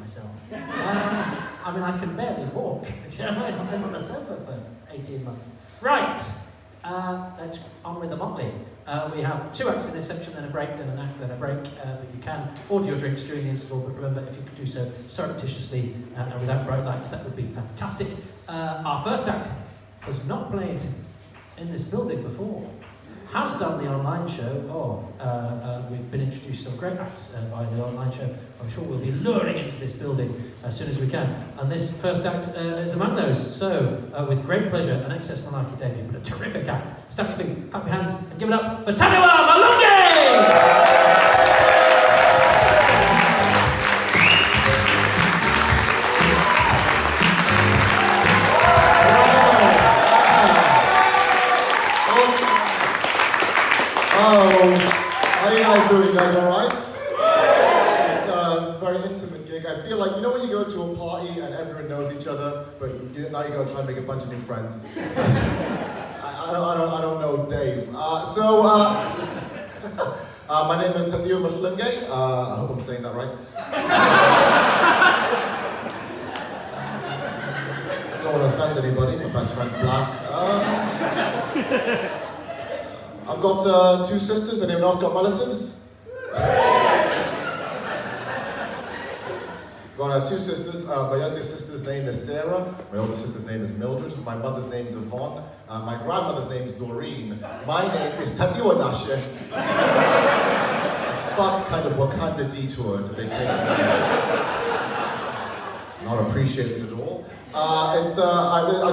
myself. I mean, I can barely walk. You know, I've been on a sofa for 18 months. Right, let's on with the motley. We have 2 acts in this section, then a break, then an act, then a break. But you can order your drinks during the interval, but remember, if you could do so surreptitiously and without bright lights, that would be fantastic. Our first act has not played in this building before. Has done the online show. We've been introduced to some great acts via the online show. I'm sure we'll be luring into this building as soon as we can. And this first act is among those. So, with great pleasure, an Excess Malarkey debut, but a terrific act. Stamp your feet, clap your hands, and give it up for Tadiwa Mahlunge! How are you guys doing? You guys alright? It's a very intimate gig. I feel like, you know when you go to a party and everyone knows each other, but now you go try and make a bunch of new friends. I don't know Dave. My name is Tadiwa Mahlunge. I hope I'm saying that right. I don't want to offend anybody. My best friend's black. I've got 2 sisters. Anyone else got relatives? Got 2 sisters. My youngest sister's name is Sarah. My older sister's name is Mildred. My mother's name is Yvonne. My grandmother's name is Doreen. My name is Tadiwa Mahlunge. Fuck kind of Wakanda detour did they take on this? Not appreciated at all. I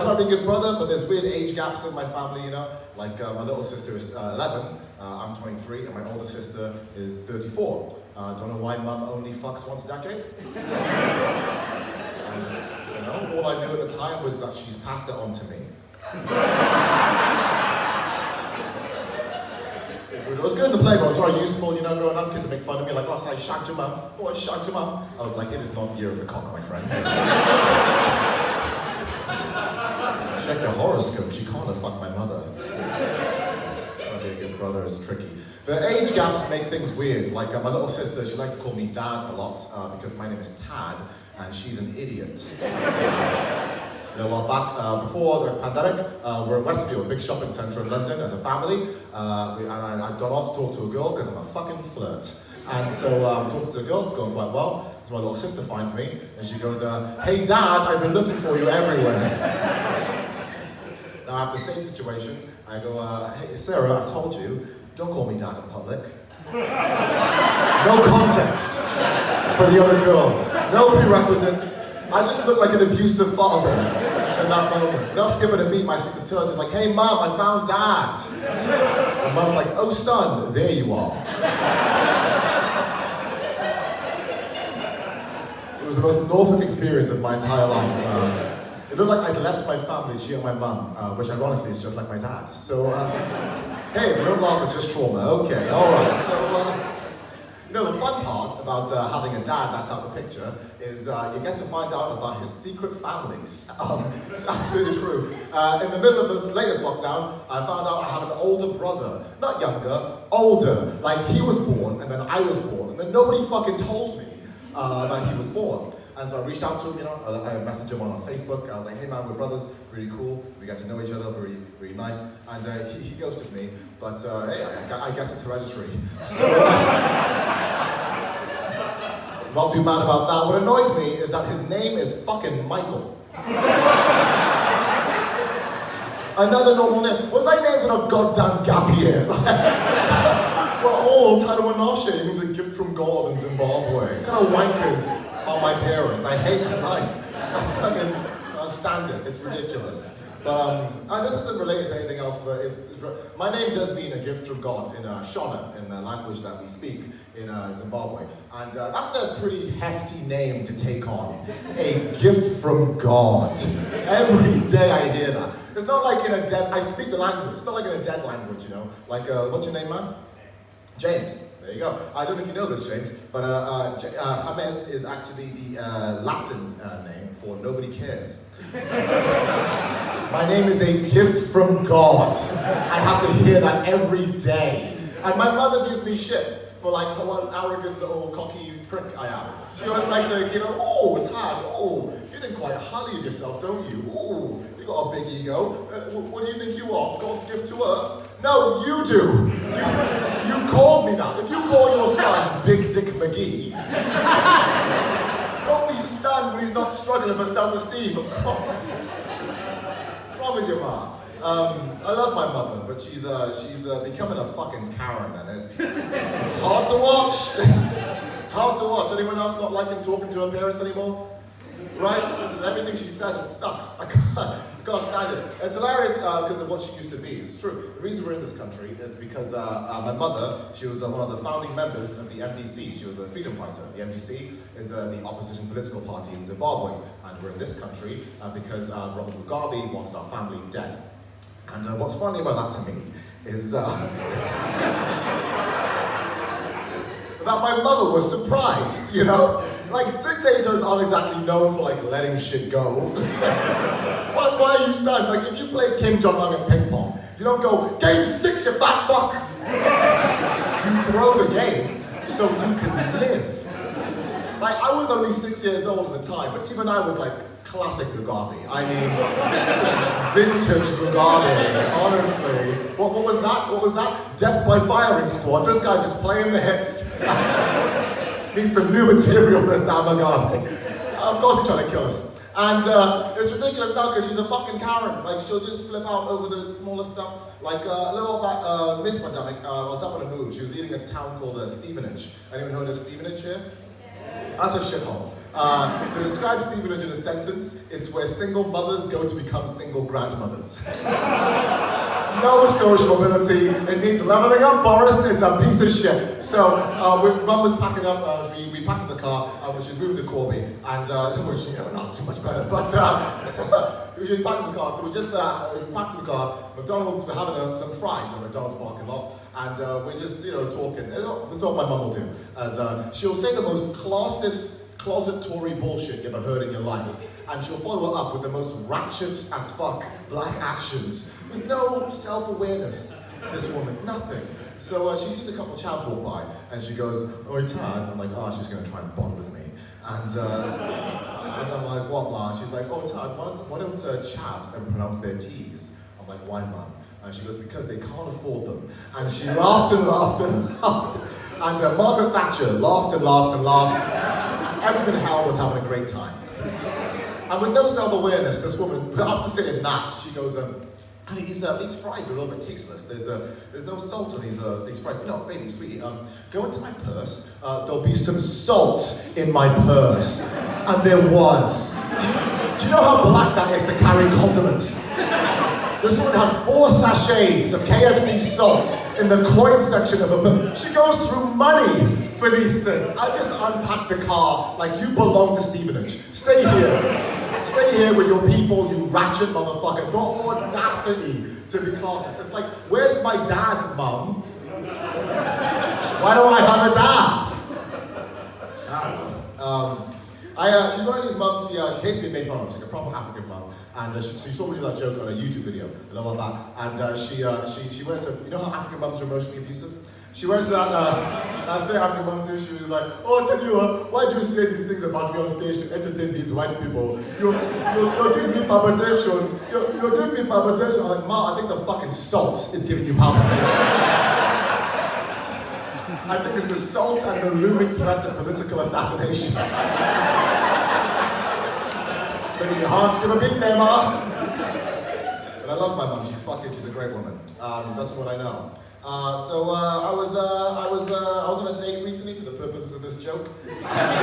try to be a good brother, but there's weird age gaps in my family, you know. Like my little sister is 11, I'm 23, and my older sister is 34. Don't know why mum only fucks once a decade. You know, all I knew at the time was that she's passed it on to me. It was good in the playground, it was very useful, you know, growing up, kids would make fun of me, like, oh, I shagged your mum, oh, I shagged your mum. I was like, it is not the year of the cock, my friend. Check your horoscope, she can't have fucked my mother. Trying to be a good brother is tricky. The age gaps make things weird, like my little sister, she likes to call me Dad a lot, because my name is Tad, and she's an idiot. You know, well, back before the pandemic, we're in Westfield, a big shopping centre in London, as a family. I got off to talk to a girl because I'm a fucking flirt. And so I'm talking to the girl, it's going quite well. So my little sister finds me, and she goes, hey Dad, I've been looking for you everywhere. Now after the same situation, I go, hey Sarah, I've told you, don't call me Dad in public. No context for the other girl, no prerequisites. I just look like an abusive father in that moment. Without skipping a beat, my sister turns and is like, hey Mum, I found Dad. And Mum's like, oh son, there you are. It was the most Norfolk experience of my entire life. It looked like I'd left my family, she and my mum, which ironically is just like my dad. So, hey, if you don't laugh, it's just trauma. Okay, alright. So, you know, the fun part about having a dad that's out of the picture is you get to find out about his secret families. It's absolutely true. In the middle of this latest lockdown, I found out I have an older brother. Not younger, older. Like, he was born, and then I was born, and then nobody fucking told me that he was born. And so I reached out to him, you know, I messaged him on Facebook, and I was like, hey man, we're brothers, really cool, we get to know each other, really, really nice. And he ghosted me, but hey, I guess it's hereditary. So, not too mad about that. What annoyed me is that his name is fucking Michael. Another normal name. Was I named in a goddamn gap year? We're all Tadiwa Mahlunge, it means a gift from God in Zimbabwe. What kind of wankers are my parents? I hate my life. I fucking stand it. It's ridiculous. But this isn't related to anything else, but my name does mean a gift from God in Shona, in the language that we speak in Zimbabwe. And that's a pretty hefty name to take on. A gift from God. Every day I hear that. It's not like in a dead, I speak the language. It's not like in a dead language, you know? Like, what's your name, man? James. There you go. I don't know if you know this, James, but James is actually the Latin name for nobody cares. My name is a gift from God. I have to hear that every day. And my mother gives me shit for like what arrogant little cocky prick I am. She always likes to, oh, Tad, oh, you think quite highly of yourself, don't you? Oh, you got a big ego. What do you think you are? God's gift to earth? No, you do. You called me that. If you call your son Big Dick McGee, don't be stunned when he's not struggling for self-esteem, of course. What's wrong with you, Ma? I love my mother, but she's becoming a fucking Karen, and it's hard to watch. It's hard to watch. Anyone else not liking talking to her parents anymore? Right? Everything she says, it sucks. I can't stand it. It's hilarious because of what she used to be. It's true. The reason we're in this country is because my mother, she was one of the founding members of the MDC. She was a freedom fighter. The MDC is the opposition political party in Zimbabwe. And we're in this country because Robert Mugabe wanted our family dead. And what's funny about that to me is that my mother was surprised, Like, dictators aren't exactly known for, like, letting shit go. Why are you stunned? Like, if you play Kim Jong-un at ping pong, you don't go, game 6, you fat fuck! You throw the game so you can live. Like, I was only 6 years old at the time, but even I was like, classic Mugabe. I mean, vintage Mugabe, honestly. What was that? What was that? Death by firing squad. This guy's just playing the hits. Needs some new material, this damn Mugabe. Of course he's trying to kill us. And it's ridiculous now because she's a fucking Karen. Like, she'll just flip out over the smallest stuff. Like, a little about mid-pandemic, I was up on a move. She was eating a town called Stevenage. Anyone heard of Stevenage here? That's a shithole. To describe Stevenage in a sentence, it's where single mothers go to become single grandmothers. No social mobility, it needs leveling up, Boris, it's a piece of shit. So, Mum was packing up, we packed up the car, when she was moving to Corby, and, which, not too much better, but, we packed up the car, so we just packed in the car, McDonald's, we're having some fries in the McDonald's parking lot, and we're just, talking. This is what my mum will do, as she'll say the most classist, closet Tory bullshit you ever heard in your life, and she'll follow it up with the most ratchet as fuck black actions, with no self-awareness, this woman, nothing. So she sees a couple of chavs walk by, and she goes, "Oi, Tad." I'm like, oh, she's going to try and bond with me. And I'm like, what, Ma? She's like, oh, Tad, why don't chavs ever pronounce their T's? I'm like, why, Mum? And she goes, because they can't afford them. And she laughed and laughed and laughed. And Margaret Thatcher laughed and laughed and laughed. Everyone in hell was having a great time. And with no self-awareness, this woman, after saying that, she goes, honey, these fries are a little bit tasteless. There's no salt in these fries. No, baby, sweetie, go into my purse. There'll be some salt in my purse. And there was. Do you know how black that is to carry condiments? This woman had 4 sachets of KFC salt in the coin section of her purse. She goes through money for these things. I just unpacked the car like you belong to Stevenage. Stay here. Stay here with your people, you ratchet motherfucker. The audacity to be classist. It's like, where's my dad, Mum? Why don't I have a dad? I don't know. She's one of these mums, she hates being made fun of. She's like a proper African mum. And she saw me do that joke on a YouTube video, and all of that. And she went to, you know how African mums are emotionally abusive? She went to that thing African mums do. She was like, oh, Tadiwa, why do you say these things about me on stage to entertain these white people? You're giving me palpitations. You're giving me palpitations. I'm like, Ma, I think the fucking salt is giving you palpitations. I think it's the salt and the looming threat of political assassination. It's making your heart skip a beat there, Ma. But I love my mum. She's a great woman. That's what I know. So I was on a date recently for the purposes of this joke. And,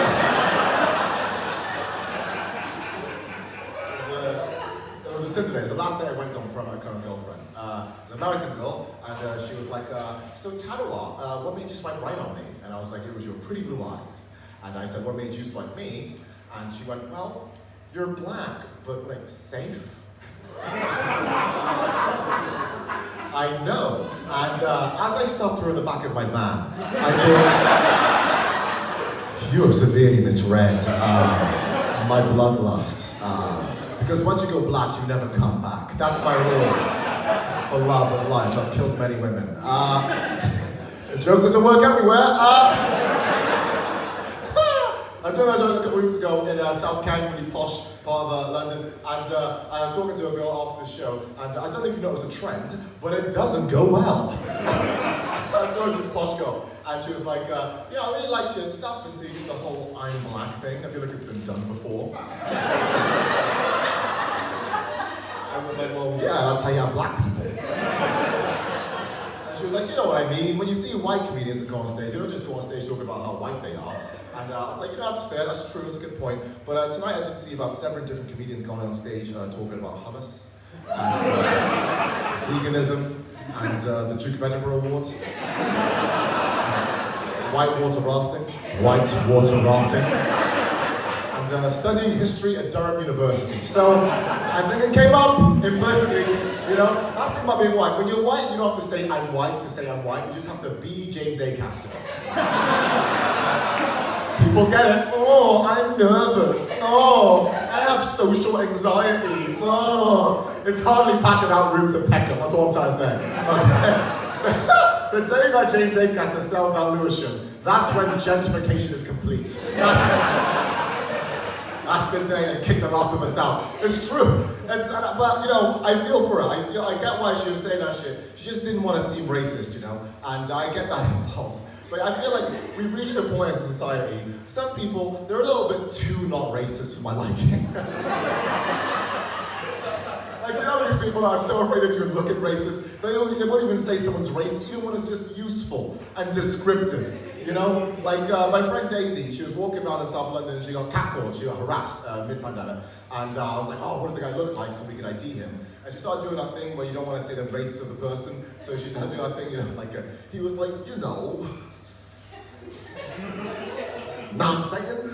it was a Tinder day. It was the last day I went on from my current girlfriend. It was an American girl, and she was like, so Tadiwa, what made you swipe right on me? And I was like, it was your pretty blue eyes. And I said, what made you swipe me? And she went, well, you're black, but like safe. I know. And as I stopped her in the back of my van, I thought, you have severely misread my bloodlust. Because once you go black, you never come back. That's my rule for love and life. I've killed many women. The joke doesn't work everywhere. I saw that joke a couple of weeks ago in South Kent, really posh part of London, and I was talking to a girl after the show, and I don't know if you noticed a trend, but it doesn't go well. I saw this posh girl, and she was like, yeah, I really liked your stuff until you did the whole I'm black thing. I feel like it's been done before. I was like, well, yeah, that's how you have black people. And she was like, you know what I mean? When you see white comedians that go on stage, they don't just go on stage talking about how white they are. And I was like, you know, that's fair, that's true, that's a good point. But tonight I did see about 7 different comedians going on stage talking about hummus, and veganism, and the Duke of Edinburgh Award. White water rafting, and studying history at Durham University. So I think it came up implicitly, you know. That's the thing about being white. When you're white, you don't have to say I'm white to say I'm white. You just have to be James A. Caster. People get it. Oh, I'm nervous. Oh, I have social anxiety. Oh, it's hardly packing out rooms at Peckham. That's what I'm trying to say. Okay. The day that James A. Caster sells out Lewisham, that's when gentrification is complete. That's the day they kick the last of us out. It's true. But you know, I feel for her. I get why she was saying that shit. She just didn't want to seem racist, you know. And I get that impulse. But I feel like we've reached a point as a society. Some people, they're a little bit too not racist for my liking. Like, you know these people that are so afraid of you and looking racist, they won't even say someone's racist, even when it's just useful and descriptive. You know? Like, my friend Daisy, she was walking around in South London and she got catcalled, she got harassed mid-pandemic. And I was like, oh, what did the guy look like so we could ID him? And she started doing that thing where you don't want to say the race of the person. So she started doing that thing, you know, like, he was like, you know. Now I'm saying?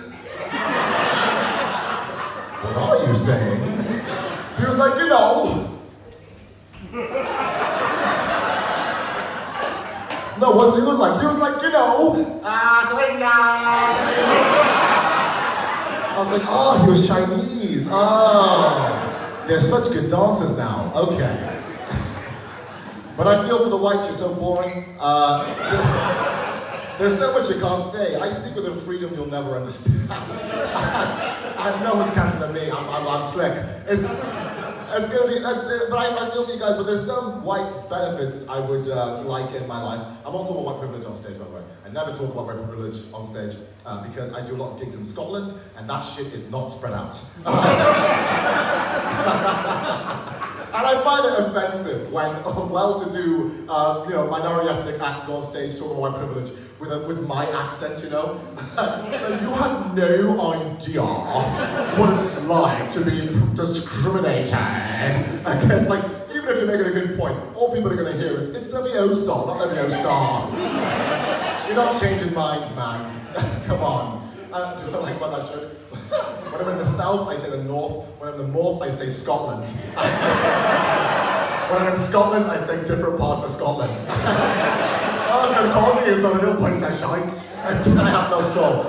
What are you saying? He was like, you know. No, what did he look like? He was like, you know. I was like, oh, he was Chinese. Oh, they're such good dancers now. Okay. But I feel for the whites, you're so boring. There's so much you can't say. I speak with a freedom you'll never understand. And no one's counting on me. I'm slick. It's gonna be. That's it. But I feel for you guys. But there's some white benefits I would like in my life. I won't talk about white privilege on stage, by the way. I never talk about white privilege on stage because I do a lot of gigs in Scotland, and that shit is not spread out. And I find it offensive when well-to-do, minority ethnic acts go on stage talking about white privilege with my accent, you know. You have no idea what it's like to be discriminated. I guess, like, even if you're making a good point, all people are going to hear is, it's Leviosa, not Leviosa. You're not changing minds, man. Come on. Do you like about that joke? When I'm in the south, I say the north. When I'm in the north, I say Scotland. When I'm in Scotland, I say different parts of Scotland. Oh, Kirkcaldy is on a little place that shines. I have no soul.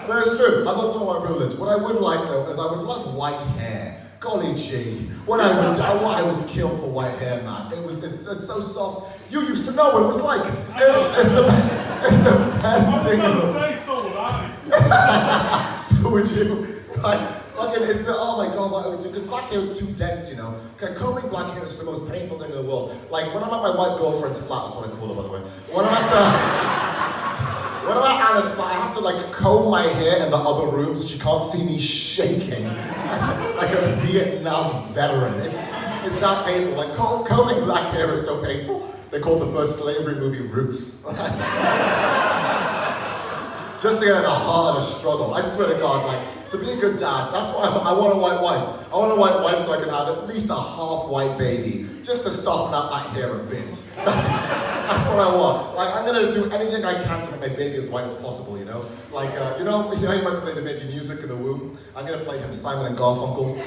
But it's true, I'm not talking about privilege. What I would like, though, is I would love white hair. Golly gee. What I would kill for white hair, man. It's so soft. You used to know what it was like. It's the best thing in the world. So would you? Like, fucking, it's the, oh my god, what I would do, because black hair is too dense, you know. Okay, combing black hair is the most painful thing in the world. Like, when I'm at my white girlfriend's flat, that's what I call her, by the way. When I'm at Anna's flat, I have to, like, comb my hair in the other room so she can't see me shaking like a Vietnam veteran. It's that painful. Like, combing black hair is so painful. They called the first slavery movie Roots. Just to get at the heart of the struggle. I swear to God, like, to be a good dad, that's why I want a white wife. I want a white wife so I can have at least a half-white baby, just to soften up that hair a bit. That's what I want. Like, I'm gonna do anything I can to make my baby as white as possible, you know? Like, you know you might play the baby music in the womb? I'm gonna play him Simon and Garfunkel.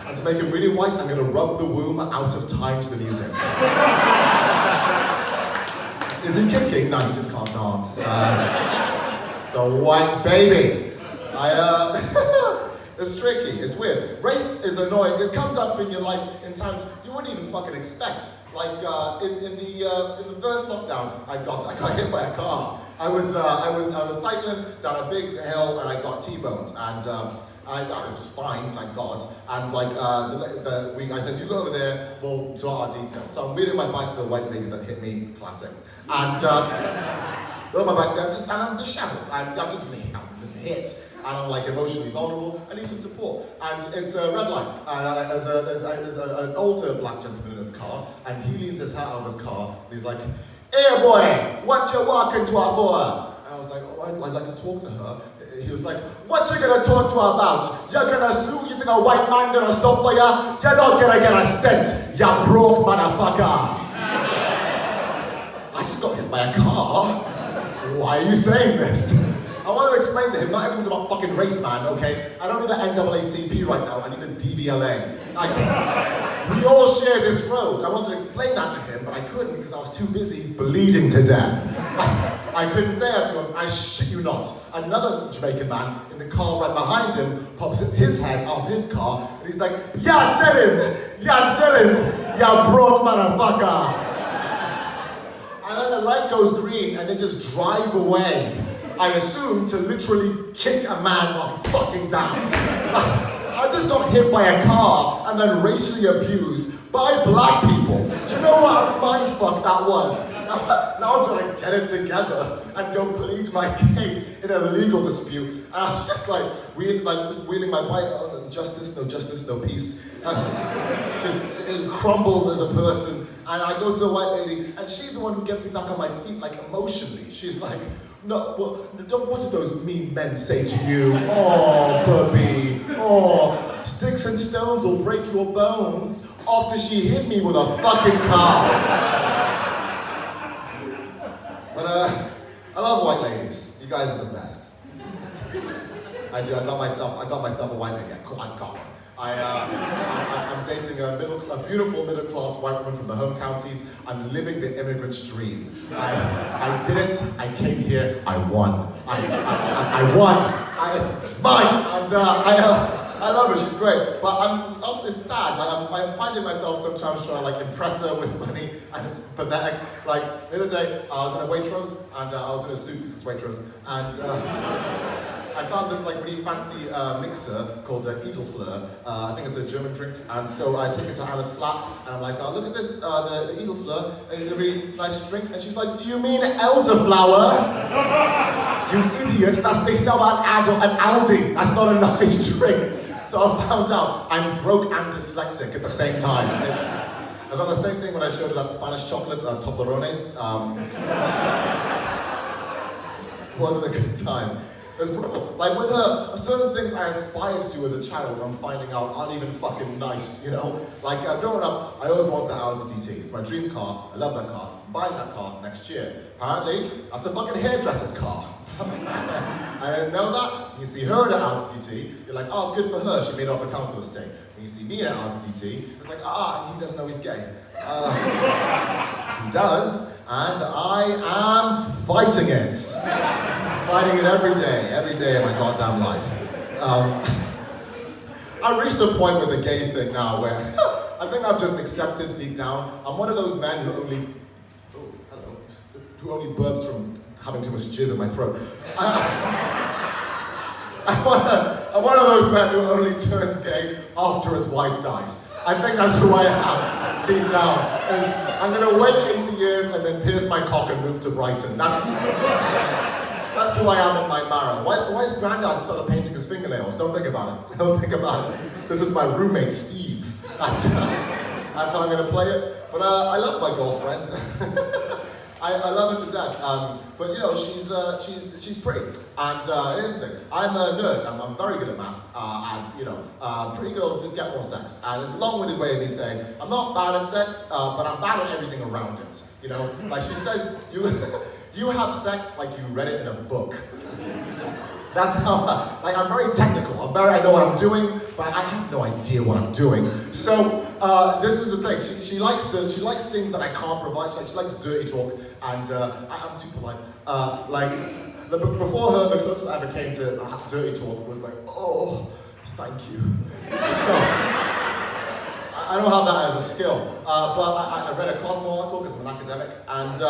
And to make him really white, I'm gonna rub the womb out of time to the music. Is he kicking? No, he just can't dance. It's a white baby. It's It's tricky, it's weird. Race is annoying. It comes up in your life in times you wouldn't even fucking expect. Like in the first lockdown, I got hit by a car. I was cycling down a big hill and I got T-boned, and I was fine, thank God. And like I said, you go over there, we'll sort our details. So I'm wheeling my bike to the white lady that hit me, classic. And on my bike, I'm disheveled. I've just been hit. And I'm like emotionally vulnerable. I need some support. And it's a red light. And there's an older black gentleman in his car, and he leans his hat out of his car, and he's like, "Hey boy, what you walking to her for?" And I was like, "Oh, I'd like to talk to her." He was like, "What you gonna talk to her about? You're gonna sue? You think a white man gonna stop for you? You're not gonna get a cent, you broke motherfucker." I just got hit by a car. Why are you saying this? I want to explain to him, not everything's about fucking race, man, okay? I don't need the NAACP right now, I need the DVLA. We all share this road. I wanted to explain that to him, but I couldn't because I was too busy bleeding to death. I couldn't say that to him, I shit you not. Another Jamaican man in the car right behind him pops his head out of his car, and he's like, "Yeah, tell him, you broke motherfucker." And then the light goes green, and they just drive away. I assume to literally kick a man while he's fucking down. I just got hit by a car and then racially abused by black people. Do you know what a mindfuck that was? Now I've got to get it together and go plead my case in a legal dispute. And I was just like wheeling my bike, oh, no justice, no peace. I was just crumbled as a person. And I go to the white lady, and she's the one who gets me back on my feet, like emotionally. She's like, "No, well, what did those mean men say to you? Oh, puppy. Oh, sticks and stones will break your bones." After she hit me with a fucking car. But I love white ladies. You guys are the best. I do. I got myself a white lady. I got one. I'm dating a beautiful middle-class white woman from the home counties. I'm living the immigrant's dream. I did it. I came here. I won. I won. It's mine. And I love her. She's great. But it's sad. Like I'm finding myself sometimes trying to like impress her with money, and it's pathetic. Like the other day, I was in a Waitrose, and I was in a suit because it's Waitrose, and. I found this like really fancy mixer called Edelfleur. I think it's a German drink, and so I took it to Anna's flat, and I'm like, "Oh, look at this, the Edelfleur. It's a really nice drink." And she's like, "Do you mean elderflower?" "You idiot! They sell that at Aldi. That's not a nice drink." So I found out I'm broke and dyslexic at the same time. I got the same thing when I showed her that Spanish chocolate, Toblerones. Wasn't a good time. Like with her, certain things I aspired to as a child, I'm finding out aren't even fucking nice, you know? Like growing up, I always wanted the Audi TT. It's my dream car. I love that car. I'm buying that car next year. Apparently, that's a fucking hairdresser's car. I didn't know that. When you see her in an Audi TT, you're like, "Oh, good for her. She made it off the council estate." When you see me in an Audi TT, it's like, he doesn't know he's gay. He does, and I am fighting it. Fighting it every day of my goddamn life. I reached a point with the gay thing now where I think I've just accepted deep down. I'm one of those men who only burps from having too much jizz in my throat. I'm one of those men who only turns gay after his wife dies. I think that's who I am, deep down. I'm gonna wait 80 years and then pierce my cock and move to Brighton. That's who I am in my marrow. Why has Grandad started painting his fingernails? Don't think about it. Don't think about it. This is my roommate, Steve. That's how I'm gonna play it. But I love my girlfriend. I love her to death. But you know, she's pretty. And here's the thing. I'm a nerd. I'm very good at maths. And you know, pretty girls just get more sex. And it's a long-winded way of me saying I'm not bad at sex, but I'm bad at everything around it. You know, like she says, you have sex like you read it in a book. That's how, like I'm very technical. I know what I'm doing, but I have no idea what I'm doing. So this is the thing. She likes things that I can't provide. She likes dirty talk, and I'm too polite. Before her, the closest I ever came to dirty talk was like, "Oh, Thank you. So, I don't have that as a skill, but I read a Cosmo article because I'm an academic, and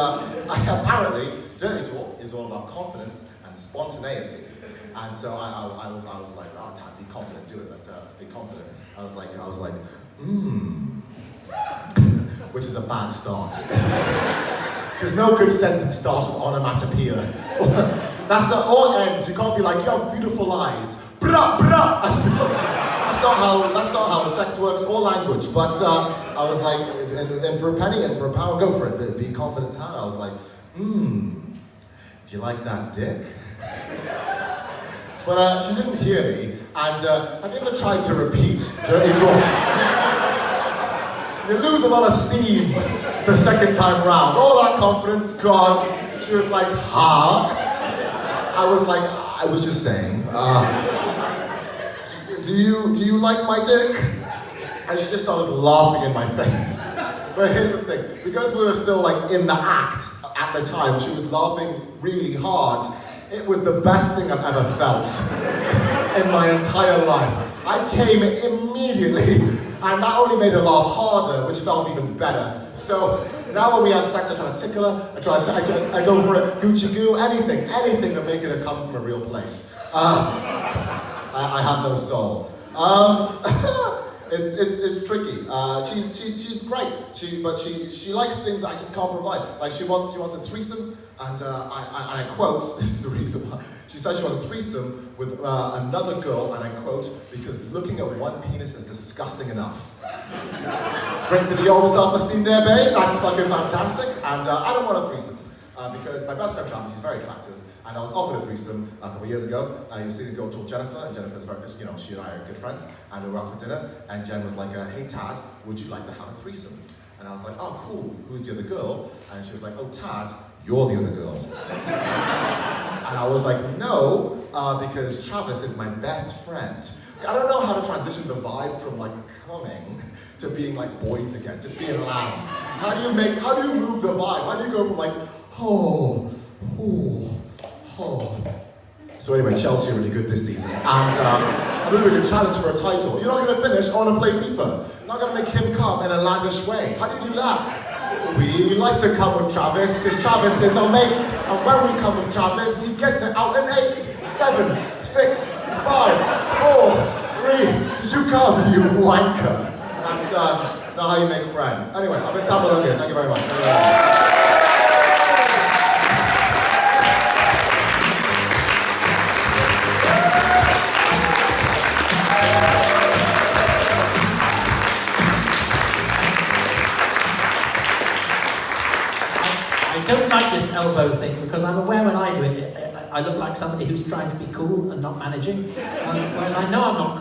apparently, dirty talk is all about confidence and spontaneity. And so I was like, oh, Tad, be confident, do it. Let's be confident. I was like, which is a bad start. There's no good sentence starts with onomatopoeia. That's the all ends. You can't be like, you have beautiful eyes. Brah, brah. That's not how sex works or language. But I was like, and for a penny and for a pound, go for it. Be confident, Tad. I was like, do you like that dick? But she didn't hear me. And have you ever tried to repeat dirty talk? You lose a lot of steam the second time round. All that confidence gone. She was like, huh? I was like, I was just saying, do you like my dick? And she just started laughing in my face. But here's the thing, because we were still like in the act at the time, she was laughing really hard. It was the best thing I've ever felt in my entire life. I came immediately, and that only made her laugh harder, which felt even better. So now when we have sex, I try to tickle her, I go for it, Gucci goo, anything that make her come from a real place. I have no soul. It's tricky. She's great. She likes things that I just can't provide. Like she wants a threesome, and I quote. This is the reason why. She says she wants a threesome with another girl, and I quote, because looking at one penis is disgusting enough. Great for the old self-esteem there, babe. That's fucking fantastic. And I don't want a threesome because my best friend Travis, he's very attractive. And I was offered a threesome a couple of years ago. You see the girl called Jennifer, and Jennifer's very, she and I are good friends, and we were out for dinner, and Jen was like, hey Tad, would you like to have a threesome? And I was like, oh cool, who's the other girl? And she was like, oh Tad, you're the other girl. And I was like, no, because Travis is my best friend. I don't know how to transition the vibe from like coming to being like boys again, just being lads. How do you move the vibe? How do you go from like, oh. So anyway, Chelsea are really good this season, and I'm doing a challenge for a title. You're not going to finish, I want to play FIFA. You're not going to make him come in a laddish way. How do you do that? We like to come with Travis, because Travis is our mate, and when we come with Travis, he gets it out in 8, 7, 6, 5, 4, 3. Did you come, you wanker? That's not how you make friends. Anyway, I've been Tadiwa Mahlunge. Thank you very much. I don't like this elbow thing because I'm aware when I do it, I look like somebody who's trying to be cool and not managing. Whereas I know I'm not